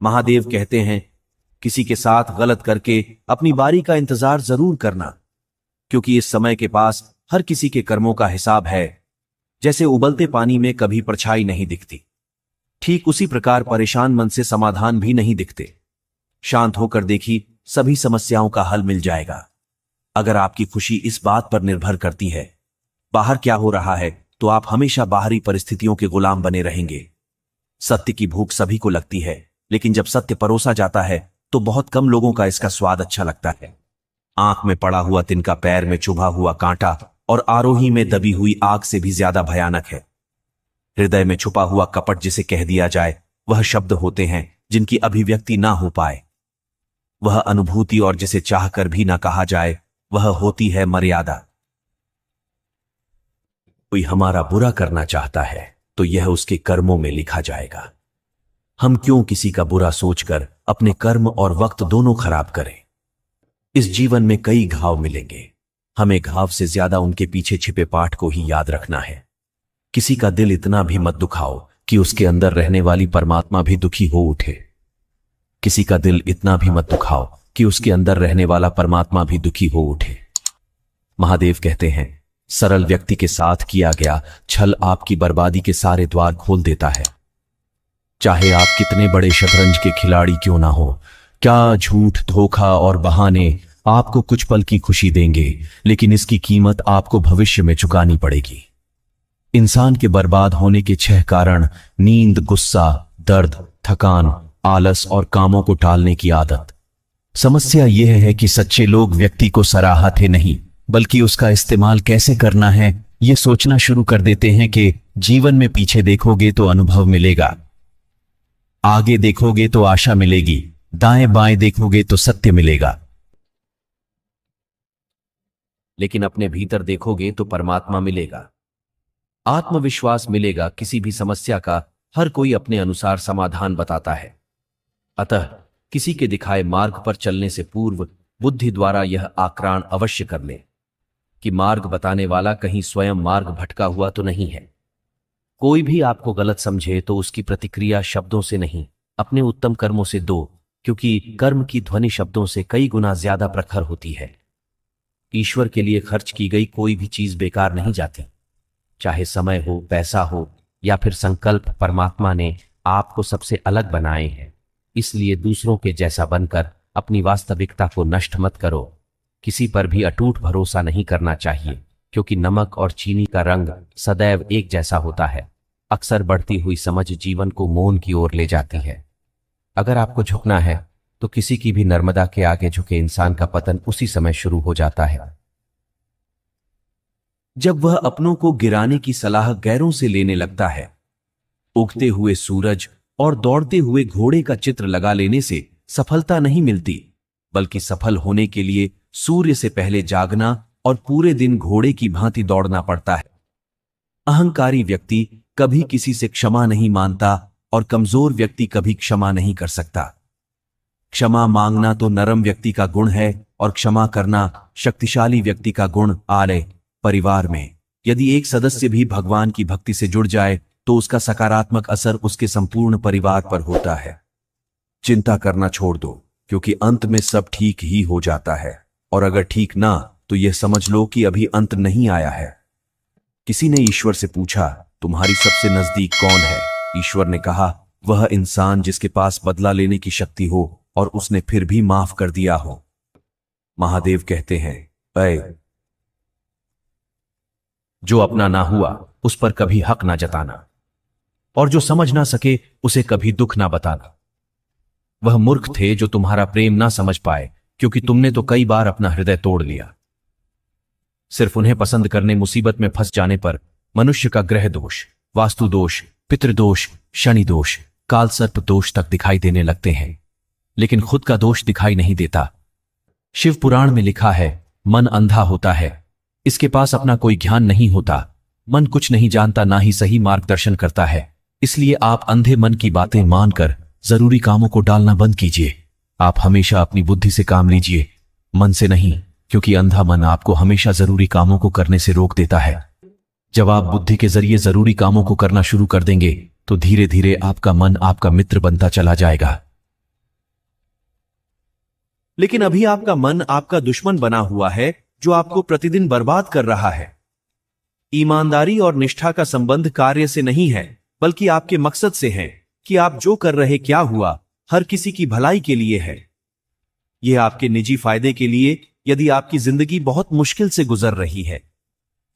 महादेव कहते हैं, किसी के साथ गलत करके अपनी बारी का इंतजार जरूर करना, क्योंकि इस समय के पास हर किसी के कर्मों का हिसाब है। जैसे उबलते पानी में कभी परछाई नहीं दिखती, ठीक उसी प्रकार परेशान मन से समाधान भी नहीं दिखते। शांत होकर देखी, सभी समस्याओं का हल मिल जाएगा। अगर आपकी खुशी इस बात पर निर्भर करती है बाहर क्या हो रहा है, तो आप हमेशा बाहरी परिस्थितियों के गुलाम बने रहेंगे। सत्य की भूख सभी को लगती है, लेकिन जब सत्य परोसा जाता है तो बहुत कम लोगों का इसका स्वाद अच्छा लगता है। आंख में पड़ा हुआ तिनका पैर में चुभा हुआ कांटा और आरोही में दबी हुई आग से भी ज्यादा भयानक है। हृदय में छुपा हुआ कपट जिसे कह दिया जाए, वह शब्द होते हैं जिनकी अभिव्यक्ति ना हो पाए। वह अनुभूति और जिसे चाहकर भी ना कहा जाए, वह होती है मर्यादा। कोई हमारा बुरा करना चाहता है तो यह उसके कर्मों में लिखा जाएगा। हम क्यों किसी का बुरा सोचकर अपने कर्म और वक्त दोनों खराब करें। इस जीवन में कई घाव मिलेंगे, हमें घाव से ज्यादा उनके पीछे छिपे पाठ को ही याद रखना है। किसी का दिल इतना भी मत दुखाओ कि उसके अंदर रहने वाली परमात्मा भी दुखी हो उठे। किसी का दिल इतना भी मत दुखाओ कि उसके अंदर रहने वाला परमात्मा भी दुखी हो उठे। महादेव कहते हैं, सरल व्यक्ति के साथ किया गया छल आपकी बर्बादी के सारे द्वार खोल देता है। चाहे आप कितने बड़े शतरंज के खिलाड़ी क्यों ना हो, क्या झूठ, धोखा और बहाने आपको कुछ पल की खुशी देंगे, लेकिन इसकी कीमत आपको भविष्य में चुकानी पड़ेगी। इंसान के बर्बाद होने के 6 कारण: नींद, गुस्सा, दर्द, थकान, आलस और कामों को टालने की आदत। समस्या यह है कि सच्चे लोग व्यक्ति को सराहते नहीं, बल्कि उसका इस्तेमाल कैसे करना है यह सोचना शुरू कर देते हैं। कि जीवन में पीछे देखोगे तो अनुभव मिलेगा, आगे देखोगे तो आशा मिलेगी, दाएं बाएं देखोगे तो सत्य मिलेगा, लेकिन अपने भीतर देखोगे तो परमात्मा मिलेगा, आत्मविश्वास मिलेगा। किसी भी समस्या का हर कोई अपने अनुसार समाधान बताता है। अतः किसी के दिखाए मार्ग पर चलने से पूर्व बुद्धि द्वारा यह आकलन अवश्य कर ले कि मार्ग बताने वाला कहीं स्वयं मार्ग भटका हुआ तो नहीं है। कोई भी आपको गलत समझे तो उसकी प्रतिक्रिया शब्दों से नहीं, अपने उत्तम कर्मों से दो, क्योंकि कर्म की ध्वनि शब्दों से कई गुना ज्यादा प्रखर होती है। ईश्वर के लिए खर्च की गई कोई भी चीज बेकार नहीं जाती, चाहे समय हो, पैसा हो या फिर संकल्प। परमात्मा ने आपको सबसे अलग बनाए हैं, इसलिए दूसरों के जैसा बनकर अपनी वास्तविकता को नष्ट मत करो। किसी पर भी अटूट भरोसा नहीं करना चाहिए, क्योंकि नमक और चीनी का रंग सदैव एक जैसा होता है। अक्सर बढ़ती हुई समझ जीवन को मौन की ओर ले जाती है। अगर आपको झुकना है तो किसी की भी नर्मदा के आगे झुके इंसान का पतन उसी समय शुरू हो जाता है जब वह अपनों को गिराने की सलाह गैरों से लेने लगता है। उगते हुए सूरज और दौड़ते हुए घोड़े का चित्र लगा लेने से सफलता नहीं मिलती, बल्कि सफल होने के लिए सूर्य से पहले जागना और पूरे दिन घोड़े की भांति दौड़ना पड़ता है। अहंकारी व्यक्ति कभी किसी से क्षमा नहीं मानता और कमजोर व्यक्ति कभी क्षमा नहीं कर सकता। क्षमा मांगना तो नरम व्यक्ति का गुण है और क्षमा करना शक्तिशाली व्यक्ति का गुण। आले परिवार में यदि एक सदस्य भी भगवान की भक्ति से जुड़ जाए तो उसका सकारात्मक असर उसके संपूर्ण परिवार पर होता है। चिंता करना छोड़ दो, क्योंकि अंत में सब ठीक ही हो जाता है, और अगर ठीक ना तो यह समझ लो कि अभी अंत नहीं आया है। किसी ने ईश्वर से पूछा, तुम्हारी सबसे नजदीक कौन है? ईश्वर ने कहा, वह इंसान जिसके पास बदला लेने की शक्ति हो और उसने फिर भी माफ कर दिया हो। महादेव कहते हैं, अय जो अपना ना हुआ उस पर कभी हक ना जताना, और जो समझ ना सके उसे कभी दुख ना बताना। वह मूर्ख थे जो तुम्हारा प्रेम ना समझ पाए, क्योंकि तुमने तो कई बार अपना हृदय तोड़ लिया। सिर्फ उन्हें पसंद करने मुसीबत में फंस जाने पर मनुष्य का ग्रह दोष, वास्तु दोष, पितृदोष, शनि दोष, काल सर्प दोष तक दिखाई देने लगते हैं, लेकिन खुद का दोष दिखाई नहीं देता। शिव पुराण में लिखा है, मन अंधा होता है, इसके पास अपना कोई ज्ञान नहीं होता। मन कुछ नहीं जानता, ना ही सही मार्गदर्शन करता है। इसलिए आप अंधे मन की बातें मानकर जरूरी कामों को डालना बंद कीजिए। आप हमेशा अपनी बुद्धि से काम लीजिए, मन से नहीं, क्योंकि अंधा मन आपको हमेशा जरूरी कामों को करने से रोक देता है। जब आप बुद्धि के जरिए जरूरी कामों को करना शुरू कर देंगे तो धीरे धीरे आपका मन आपका मित्र बनता चला जाएगा। लेकिन अभी आपका मन आपका दुश्मन बना हुआ है, जो आपको प्रतिदिन बर्बाद कर रहा है। ईमानदारी और निष्ठा का संबंध कार्य से नहीं है, बल्कि आपके मकसद से है कि आप जो कर रहे क्या हुआ, हर किसी की भलाई के लिए है। यह आपके निजी फायदे के लिए। यदि आपकी जिंदगी बहुत मुश्किल से गुजर रही है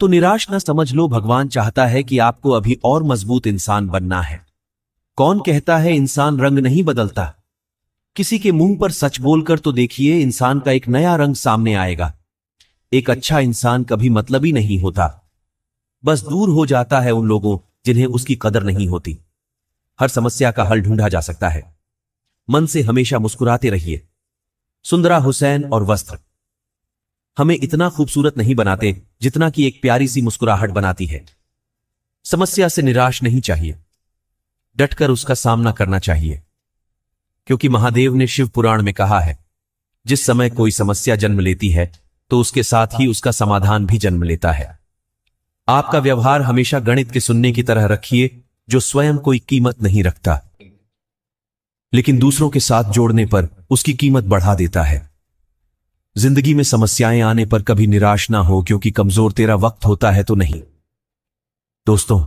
तो निराश न समझ लो, भगवान चाहता है कि आपको अभी और मजबूत इंसान बनना है। कौन कहता है इंसान रंग नहीं बदलता? किसी के मुंह पर सच बोलकर तो देखिए, इंसान का एक नया रंग सामने आएगा। एक अच्छा इंसान कभी मतलबी नहीं होता, बस दूर हो जाता है उन लोगों जिन्हें उसकी कदर नहीं होती। हर समस्या का हल ढूंढा जा सकता है। मन से हमेशा मुस्कुराते रहिए। सुंदरा हुसैन और वस्त्र हमें इतना खूबसूरत नहीं बनाते जितना कि एक प्यारी सी मुस्कुराहट बनाती है। समस्या से निराश नहीं चाहिए, डटकर उसका सामना करना चाहिए, क्योंकि महादेव ने शिव पुराण में कहा है, जिस समय कोई समस्या जन्म लेती है तो उसके साथ ही उसका समाधान भी जन्म लेता है। आपका व्यवहार हमेशा गणित के सुनने की तरह रखिए, जो स्वयं कोई कीमत नहीं रखता, लेकिन दूसरों के साथ जोड़ने पर उसकी कीमत बढ़ा देता है। जिंदगी में समस्याएं आने पर कभी निराश ना हो, क्योंकि कमजोर तेरा वक्त होता है तो नहीं। दोस्तों,